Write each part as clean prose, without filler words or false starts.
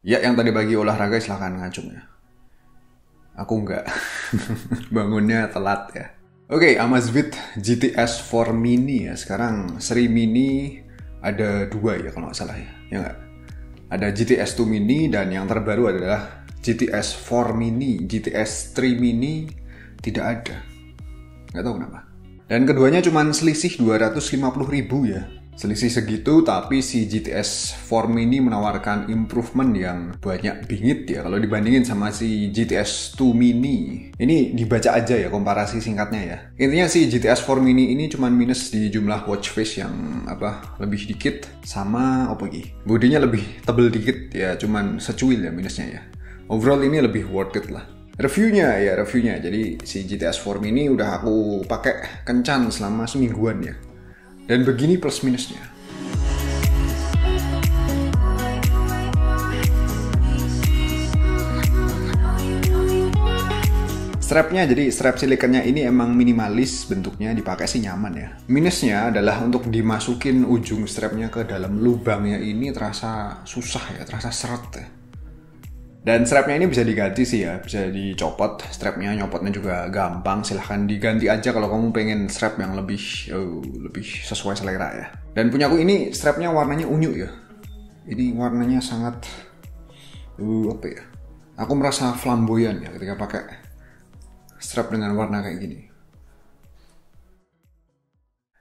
Ya, yang tadi pagi olahraga silahkan ngacung ya. Aku enggak. Bangunnya telat ya. Oke, Amazfit GTS 4 Mini ya. Sekarang seri Mini ada 2 ya kalau nggak salah ya. Ya nggak? Ada GTS 2 Mini dan yang terbaru adalah GTS 4 Mini. GTS 3 Mini tidak ada. Nggak tahu kenapa. Dan keduanya cuma selisih 250.000 ya. Selisih segitu, tapi si GTS 4 Mini menawarkan improvement yang banyak bingit ya kalau dibandingin sama si GTS 2 Mini. Ini dibaca aja ya komparasi singkatnya ya. Intinya si GTS 4 Mini ini cuma minus di jumlah watch face yang lebih dikit, sama apa lagi? Bodinya lebih tebel dikit ya, cuman secuil ya minusnya ya. Overall ini lebih worth it lah. Reviewnya. Jadi si GTS 4 Mini udah aku pakai kencan selama semingguan ya. Dan begini plus minusnya. Strapnya, jadi strap silikonnya ini emang minimalis bentuknya, dipakai sih nyaman ya. Minusnya adalah untuk dimasukin ujung strapnya ke dalam lubangnya ini terasa susah ya, terasa seret ya. Dan strapnya ini bisa diganti sih ya, bisa dicopot strapnya, nyopotnya juga gampang. Silahkan diganti aja kalau kamu pengen strap yang lebih sesuai selera ya. Dan punyaku ini strapnya warnanya unyu ya. Ini warnanya sangat aku merasa flamboyan ya ketika pakai strap dengan warna kayak gini.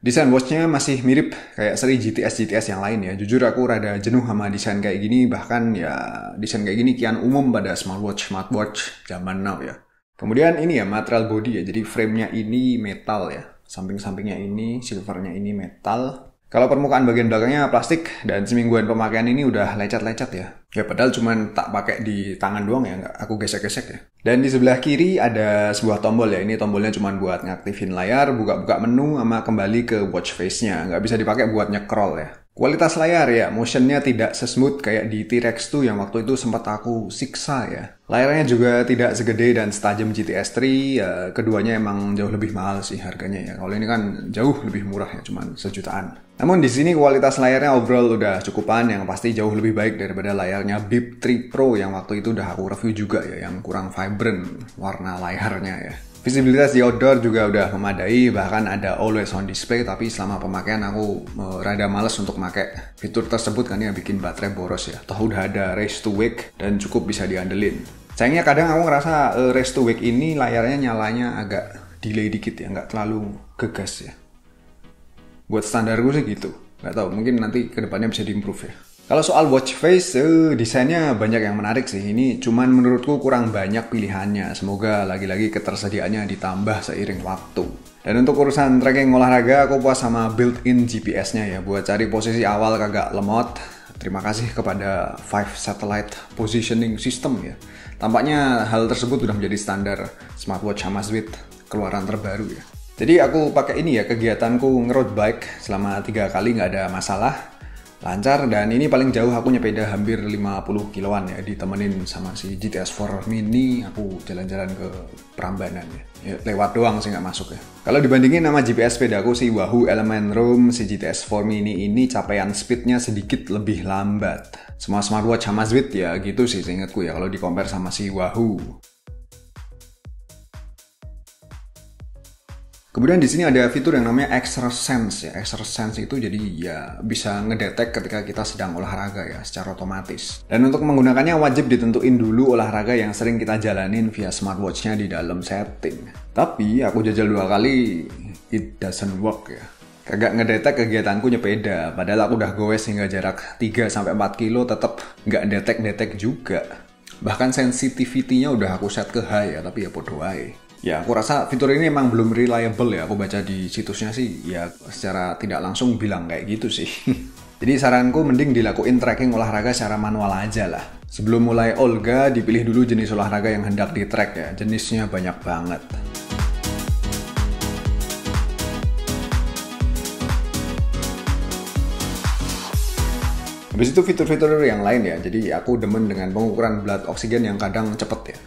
Desain watchnya masih mirip kayak seri GTS yang lain ya. Jujur aku rada jenuh sama desain kayak gini. Bahkan ya desain kayak gini kian umum pada smartwatch zaman now ya. Kemudian ini ya material body ya. Jadi framenya ini metal ya. Samping-sampingnya ini, silvernya ini metal. Kalau permukaan bagian belakangnya plastik, dan semingguan pemakaian ini udah lecet-lecet ya. Ya padahal cuman tak pakai di tangan doang ya, nggak aku gesek-gesek ya. Dan di sebelah kiri ada sebuah tombol ya. Ini tombolnya cuman buat ngaktifin layar, buka-buka menu, sama kembali ke watch face-nya. Nggak bisa dipakai buat nge-scroll ya. Kualitas layar ya, motionnya tidak sesmooth kayak di T-Rex 2 yang waktu itu sempat aku siksa ya. Layarnya juga tidak segede dan setajam GTS 3, ya keduanya emang jauh lebih mahal sih harganya ya. Kalau ini kan jauh lebih murah ya, cuman sejutaan. Namun di sini kualitas layarnya overall udah cukupan, yang pasti jauh lebih baik daripada layarnya Bip 3 Pro yang waktu itu udah aku review juga ya, yang kurang vibrant warna layarnya ya. Visibilitas di outdoor juga udah memadai, bahkan ada always on display, tapi selama pemakaian aku rada males untuk pakai fitur tersebut karena bikin baterai boros ya. Toh udah ada race to wake dan cukup bisa diandelin. Sayangnya kadang aku ngerasa race to wake ini layarnya nyalanya agak delay dikit ya, nggak terlalu gegas ya. Buat standar gue sih gitu. Nggak tahu, mungkin nanti kedepannya bisa diimprove ya. Kalau soal watch face, desainnya banyak yang menarik sih. Ini cuman menurutku kurang banyak pilihannya. Semoga lagi-lagi ketersediaannya ditambah seiring waktu. Dan untuk urusan tracking olahraga, aku puas sama built-in GPS-nya ya. Buat cari posisi awal kagak lemot. Terima kasih kepada 5 Satellite Positioning System ya. Tampaknya hal tersebut sudah menjadi standar smartwatch Amazfit keluaran terbaru ya. Jadi aku pakai ini ya, kegiatanku nge-road bike selama 3 kali nggak ada masalah. Lancar, dan ini paling jauh aku nyepeda hampir 50 kiloan ya, ditemenin sama si GTS 4 Mini. Aku jalan-jalan ke Prambanan ya, lewat doang sih nggak masuk ya. Kalau dibandingin sama GPS sepedaku si Wahoo Element Roam, si GTS 4 Mini ini capaian speednya sedikit lebih lambat. Semua smartwatch Amazfit ya gitu sih seingatku ya kalau di compare sama si Wahoo. Kemudian di sini ada fitur yang namanya Exersense ya. Exersense itu jadi ya bisa ngedetek ketika kita sedang olahraga ya secara otomatis. Dan untuk menggunakannya wajib ditentuin dulu olahraga yang sering kita jalanin via smartwatch-nya di dalam setting. Tapi aku jajal 2 kali, it doesn't work ya. Kagak ngedetek kegiatanku nyepeda. Padahal aku udah goes hingga jarak 3-4 kilo tetap nggak detek-detek juga. Bahkan sensitivity-nya udah aku set ke high ya, tapi ya podo ae. Ya, aku rasa fitur ini emang belum reliable ya. Aku baca di situsnya sih, ya secara tidak langsung bilang kayak gitu sih. Jadi saranku mending dilakuin tracking olahraga secara manual aja lah. Sebelum mulai olga, dipilih dulu jenis olahraga yang hendak di-track ya. Jenisnya banyak banget. Habis itu fitur-fitur yang lain ya. Jadi aku demen dengan pengukuran blood oksigen yang kadang cepet ya.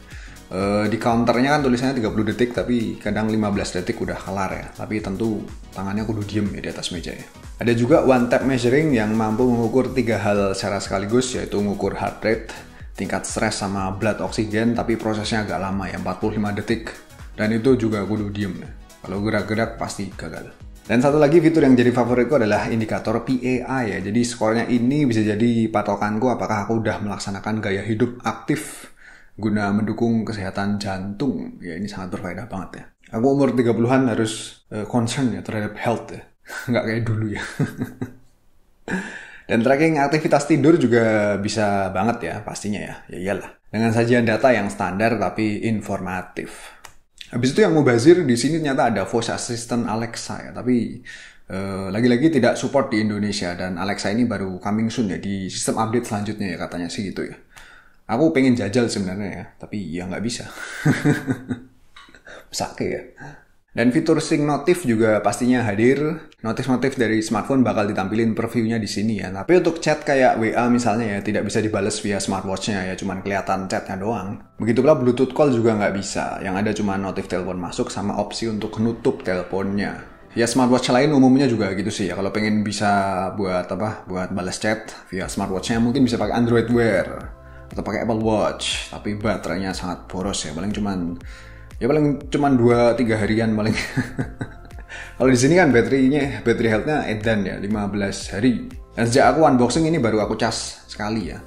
Di counternya kan tulisannya 30 detik, tapi kadang 15 detik udah kelar ya. Tapi tentu tangannya kudu diem ya di atas meja ya. Ada juga one tap measuring yang mampu mengukur 3 hal secara sekaligus, yaitu mengukur heart rate, tingkat stres sama blood oksigen, tapi prosesnya agak lama ya, 45 detik. Dan itu juga kudu diem ya. Kalau gerak-gerak pasti gagal. Dan satu lagi fitur yang jadi favoritku adalah indikator PAI ya. Jadi skornya ini bisa jadi patokanku apakah aku udah melaksanakan gaya hidup aktif guna mendukung kesehatan jantung. Ya ini sangat berfaedah banget ya. Aku umur 30-an harus concern ya terhadap health ya. Nggak kayak dulu ya. Dan tracking aktivitas tidur juga bisa banget ya pastinya ya. Ya iyalah. Dengan sajian data yang standar tapi informatif. Habis itu yang mubazir di sini ternyata ada voice assistant Alexa ya. Tapi lagi-lagi tidak support di Indonesia. Dan Alexa ini baru coming soon ya di sistem update selanjutnya ya katanya sih gitu ya. Aku pengen jajal sebenarnya ya. Tapi ya nggak bisa. Sake ya. Dan fitur sync notif juga pastinya hadir. Notif-notif dari smartphone bakal ditampilin previewnya di sini ya. Tapi untuk chat kayak WA misalnya ya tidak bisa dibales via smartwatch-nya ya, cuman kelihatan chatnya doang. Begitu pula Bluetooth call juga nggak bisa. Yang ada cuma notif telepon masuk sama opsi untuk nutup teleponnya. Ya smartwatch lain umumnya juga gitu sih ya. Kalau pengen bisa buat buat balas chat via smartwatch-nya mungkin bisa pakai Android Wear atau pakai Apple Watch. Tapi baterainya sangat boros ya. Paling cuman 2-3 harian paling. Kalau di sini kan battery health-nya edan ya 15 hari. Dan sejak aku unboxing ini baru aku cas sekali ya.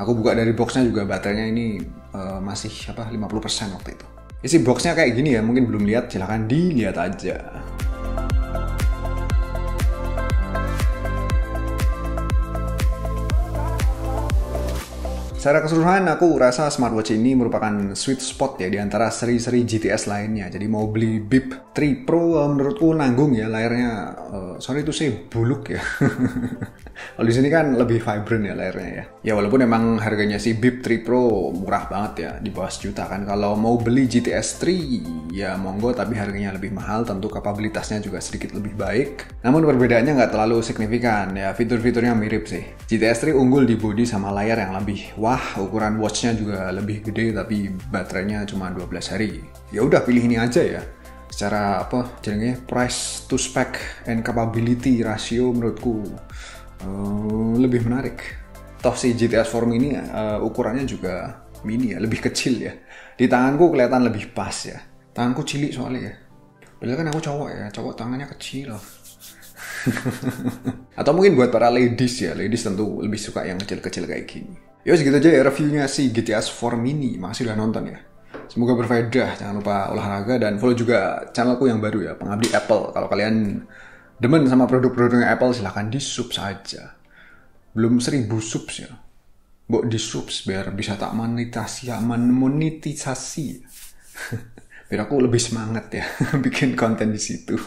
Aku buka dari boxnya juga baterainya ini masih 50% waktu itu. Isi boxnya kayak gini ya, mungkin belum lihat silahkan dilihat aja. Secara keseluruhan aku rasa smartwatch ini merupakan sweet spot ya di antara seri-seri GTS lainnya. Jadi mau beli Bip 3 Pro menurutku nanggung ya, layarnya sorry itu sih buluk ya. Kalau di sini kan lebih vibrant ya layarnya ya. Ya walaupun emang harganya si Bip 3 Pro murah banget ya, di bawah sejuta kan. Kalau mau beli GTS 3 ya monggo, tapi harganya lebih mahal, tentu kapabilitasnya juga sedikit lebih baik. Namun perbedaannya nggak terlalu signifikan ya, fitur-fiturnya mirip sih. GTS 3 unggul di bodi sama layar yang lebih ukuran watchnya juga lebih gede tapi baterainya cuma 12 hari. Ya udah pilih ini aja ya. Secara price to spec and capability ratio menurutku lebih menarik. Toh si GTS 4 mini ukurannya juga mini ya, lebih kecil ya. Di tanganku kelihatan lebih pas ya. Tanganku cilik soalnya ya. Padahal kan aku cowok ya, cowok tangannya kecil loh. Atau mungkin buat para ladies ya, ladies tentu lebih suka yang kecil-kecil kayak gini. Ya segitu aja ya reviewnya si GTS 4 mini. Makasih udah nonton ya. Semoga berfaedah, jangan lupa olahraga dan follow juga channelku yang baru ya, Pengabdi Apple. Kalau kalian demen sama produk-produknya Apple silahkan di sub saja. Belum 1000 subs ya. Mbok di subs biar bisa tak monetisasi. Biar aku lebih semangat ya bikin konten di situ.